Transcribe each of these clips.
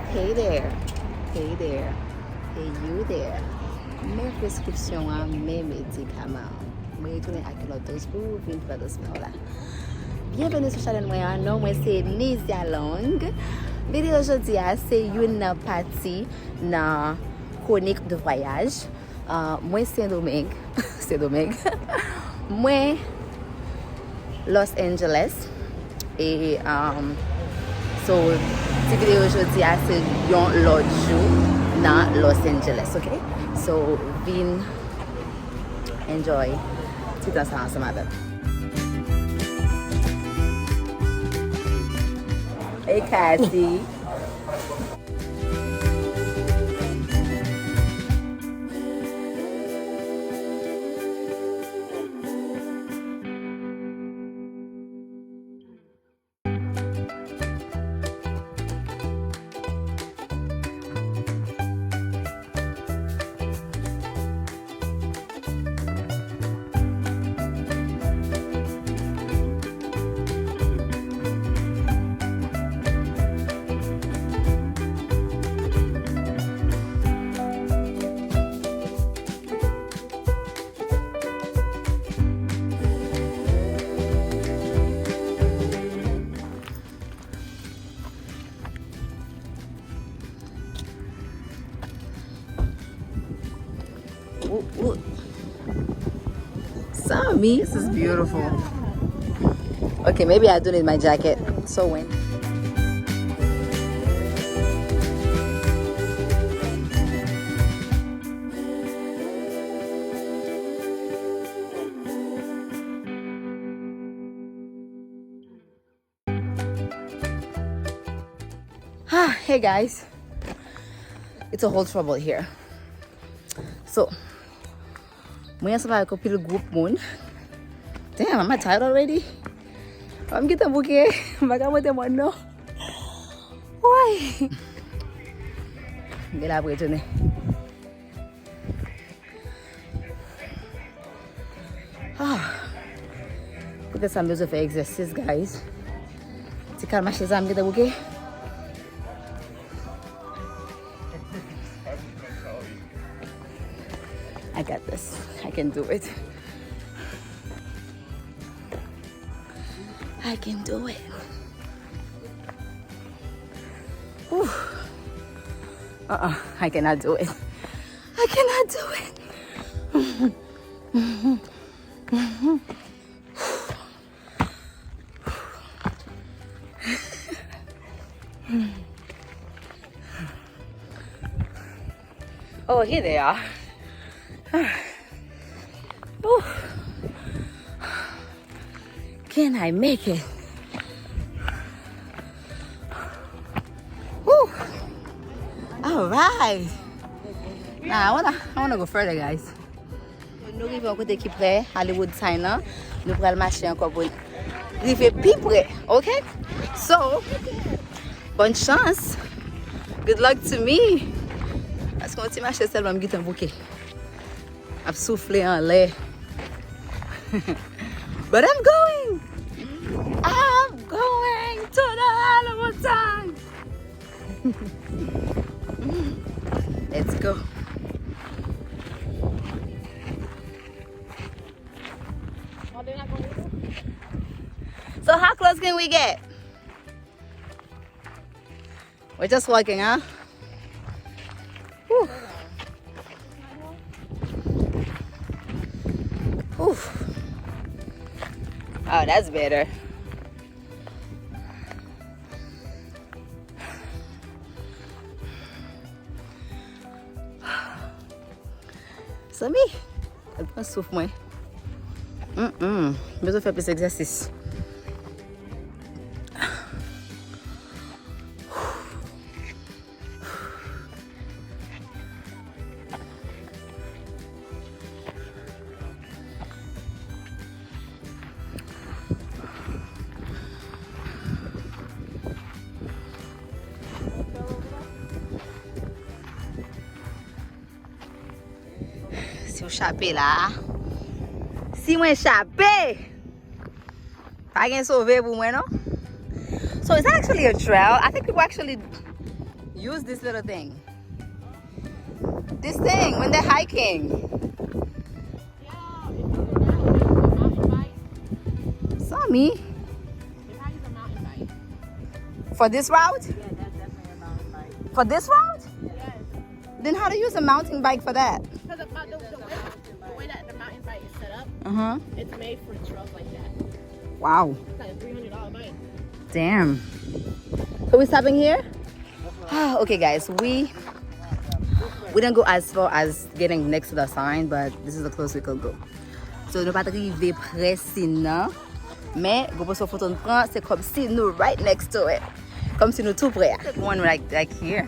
Hey there. Hey there. Hey you there. Mes prescriptions, mes médicaments. Je retourne à quelle autre pour venir faire ce là. Bienvenue sur la chaîne moi. Non, moi c'est Nisia Long. Vidéo aujourd'hui c'est une partie dans chronique de voyage. Moi Saint-Domingue. Saint-Domingue. Moi Los Angeles et so cette vidéo aujourd'hui c'est l'autre jour dans Los Angeles, ok? So vin enjoy tout ensemble avec. Hey Cassie. Ooh. Sammy, this is beautiful. Okay, maybe I do need my jacket. So when? Hey guys, it's a whole trouble here. So moi sama ko pile group moon. Damn, am I tired already? I'm getting bouquet. Magamute mo no. Why? Gila break journée. Peut-être ça me besoin faire exercice, guys. Tu calmes chez am getting bouquet. I got this. I can do it. I can do it. Whew. I cannot do it. I cannot do it. Oh, here they are. Can I make it? Woo. All right. Now I wanna go further, guys. Nous arrivons à côté qui près Hollywood sign là. Nous prenons le marché encore pour arriver plus près, ok? So, bonne chance. Good luck to me. Parce qu'on va marcher seulement me un bouquet. I've soufflé en l'air. But I'm going to the Hollywood sign. Let's go. So how close can we get? We're just walking, huh? Whew. Whew. Oh, that's better. Sami, elle prend souffle moi. Besoin faire plus d'exercice. Si vous échappez là, si moi échappé, pas gain sauvé pour moi non. So it's actually a trail. I think people actually use this little thing. This thing when they're hiking. Saw me. For this route? Yeah, that's definitely a mountain bike. For this route? Yes. Then how to use a mountain bike for that? Because the way that the mountain bike is set up, it's made for trails like that. Wow. It's like a $300 bike. Damn. So we're stopping here? Okay guys, we didn't go as far as getting next to the sign, but this is the closest we could go. So nous pas arrivé près non, mais go pour photo nous prend, c'est comme si nous right next to it. Comme si nous tout près. One like here.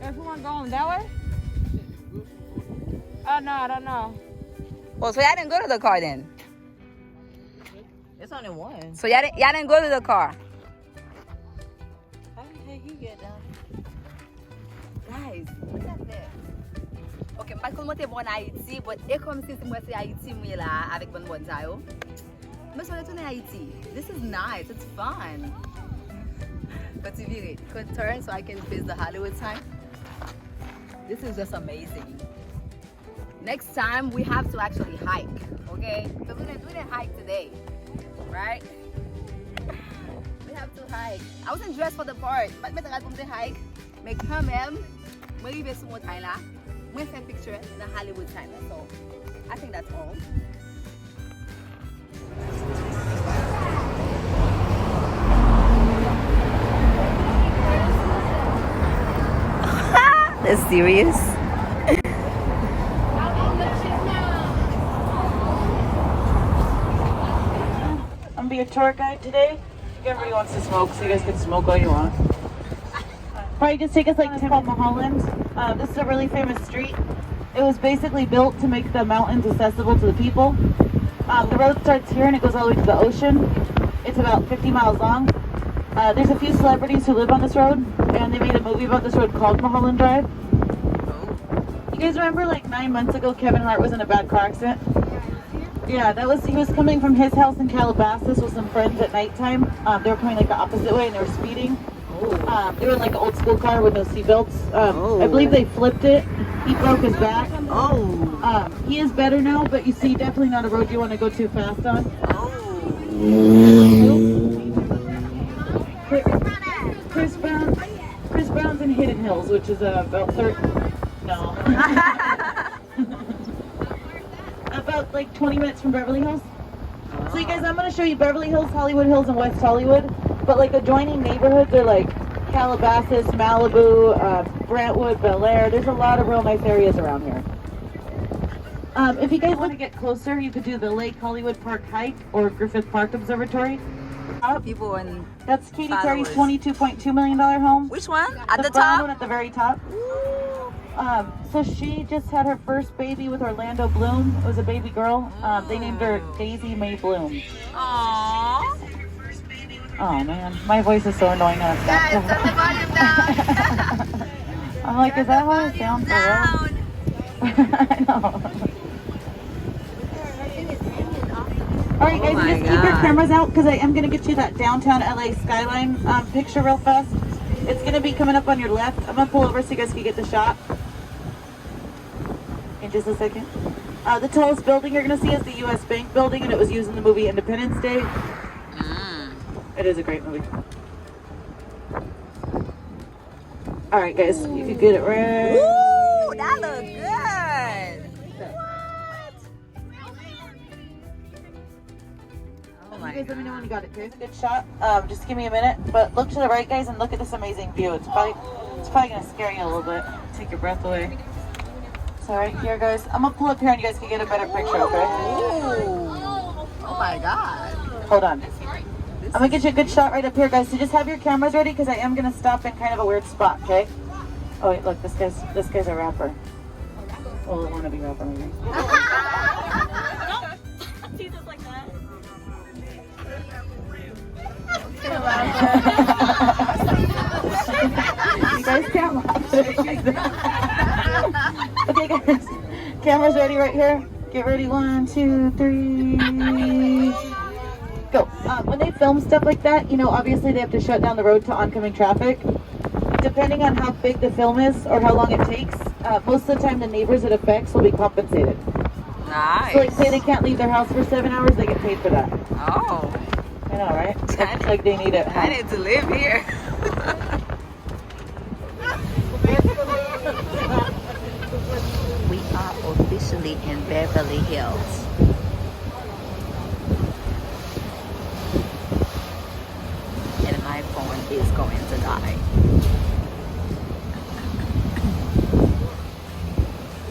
Everyone going that way? Oh no, I don't know. Oh, so y'all didn't go to the car then? It's only one. So y'all didn't go to the car. How the heck you get down? Guys, look at this. Ok, pas comme moi t'es bon en Haïti, but et comme si moi c'est Haïti moi là avec bon bon taille. Mais sur retourner Haïti. This is nice. It's fun. But tu vire, could turn so I can face the Hollywood sign. This is just amazing. Next time we have to actually hike, okay? Because we didn't hike today, right? We have to hike. I wasn't dressed for the part, but I had to hike. Mais quand même, moi arrivé sur mon taille là, moi faire picture the Hollywood sign. So I think that's all. That's serious. I'm gonna be your tour guide today. Everybody wants to smoke, so you guys can smoke all you want. Probably just take us like 10 called Mulholland. This is a really famous street. It was basically built to make the mountains accessible to the people. The road starts here and it goes all the way to the ocean. It's about 50 miles long. There's a few celebrities who live on this road, and they made a movie about this road called Mulholland Drive. You guys remember like 9 months ago Kevin Hart was in a bad car accident? Yeah, he was coming from his house in Calabasas with some friends at nighttime. They were coming like the opposite way and they were speeding. They were in like an old school car with no seatbelts. I believe they flipped it. He broke his back. He is better now, but you see, definitely not a road you want to go too fast on. Chris Brown's in Hidden Hills, which is about about like 20 minutes from Beverly Hills. So you guys, I'm going to show you Beverly Hills, Hollywood Hills, and West Hollywood. But like adjoining neighborhoods are like Calabasas, Malibu, Brentwood, Bel Air. There's a lot of real nice areas around here. If you guys want to get closer, you could do the Lake Hollywood Park hike or Griffith Park Observatory. People and that's Katy Perry's $22.2 million home. which one? At the brown top? one at the very top. So she just had her first baby with Orlando Bloom. It was a baby girl. They named her Daisy Mae Bloom. Aww. Oh man, my voice is so annoying now. Guys, turn the volume down. I'm like, is that how I sound for real? I know. Alright guys, just keep your cameras out because I am going to get you that downtown LA skyline picture real fast. It's going to be coming up on your left. I'm going to pull over so you guys can get the shot. In just a second. The tallest building you're going to see is the US Bank building, and it was used in the movie Independence Day. It is a great movie. Alright guys, you can get it right. Ooh, that looks good. Oh my You guys let me know when you got it. Here's a good shot. Just give me a minute. But look to the right, guys, and look at this amazing view. It's probably gonna scare you a little bit. Take your breath away. So right here, guys. I'm gonna pull up here and you guys can get a better picture, okay? Oh my god. Hold on. I'm gonna get you a good shot right up here, guys. So just have your cameras ready because I am gonna stop in kind of a weird spot, okay? Oh wait, look, this guy's a rapper. Well, a wannabe rapper, maybe. Don't tease us like that. You guys can't laugh at it like that. Okay, guys. Camera's ready right here. Get ready. 1, 2, 3. Go. When they film stuff like that, you know, obviously they have to shut down the road to oncoming traffic. depending on how big the film is or how long it takes, most of the time the neighbors it affects will be compensated. Nice. So like say they can't leave their house for 7 hours, they get paid for that. Oh. I know, right? It's like they need it. I need to live here. We are officially in Beverly Hills. And my phone is going to die.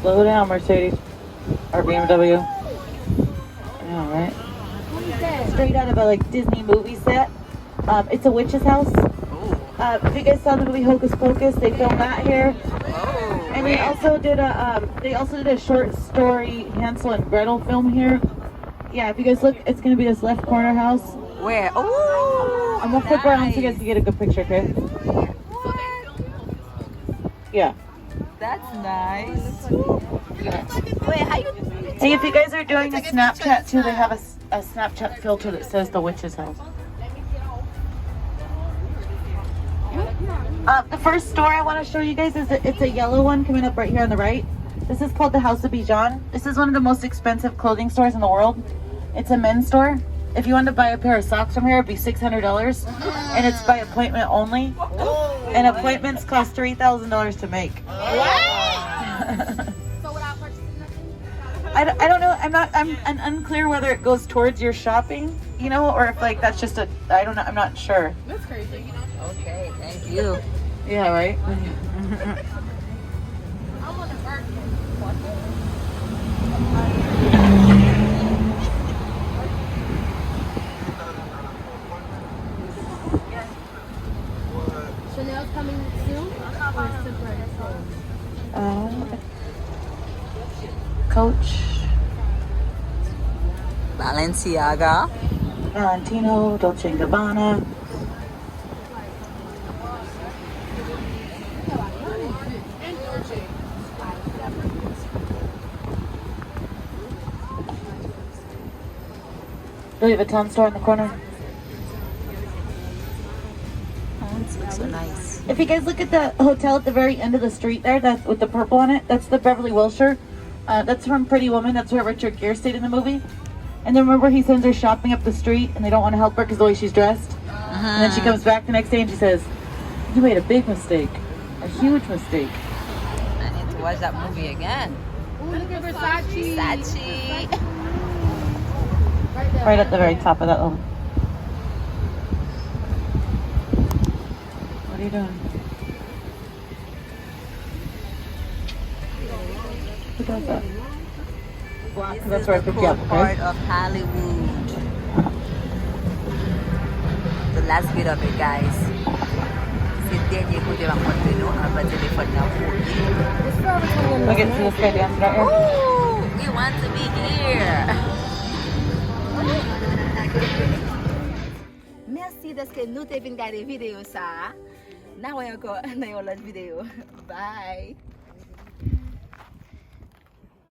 Slow down, Mercedes. Or BMW. I know, right? Straight out of a like Disney movie set. It's a witch's house. If you guys saw the movie Hocus Pocus, they filmed that here. And they also did a short story Hansel and Gretel film here. Yeah, if you guys look, it's gonna be this left corner house. Where? Oh, I'm gonna flip around so you guys can get a good picture, okay? Yeah. That's nice. Wait, how you? Hey, if you guys are doing a Snapchat too, they have a Snapchat filter that says the witch's house. The first store I want to show you guys it's a yellow one coming up right here on the right. This is called the House of Bijan. This is one of the most expensive clothing stores in the world. It's a men's store. If you wanted to buy a pair of socks from here, it'd be $600, and it's by appointment only. And appointments cost $3,000 to make. I don't know. I'm unclear whether it goes towards your shopping, you know, or if like that's just I don't know. I'm not sure. That's crazy. Okay, thank you. Yeah, right. Chanel's coming soon? Or is temporary? Coach. Balenciaga. Valentino, Dolce & Gabbana. Louis Vuitton store in the corner. Oh, this looks so nice. If you guys look at the hotel at the very end of the street there, that's with the purple on it, that's the Beverly Wilshire. That's from Pretty Woman. That's where Richard Gere stayed in the movie. And then remember he sends her shopping up the street and they don't want to help her because the way she's dressed. And then she comes back the next day and she says, "You made a big mistake. A huge mistake." I need to watch that movie again. Ooh, look at Versace. Versace. Right at the very top of that little. What are you doing? Who does that? This That's is where I the picked you up, cool okay? part of Hollywood. The last bit of it, guys. C'est le dernier côté va montrer nous un peu téléphone là pour lui. I get to see this guy dancing right here. Ooh, we want to be here. Merci parce que nous t'avons regardé vidéo ça. Now we go on the video. Bye.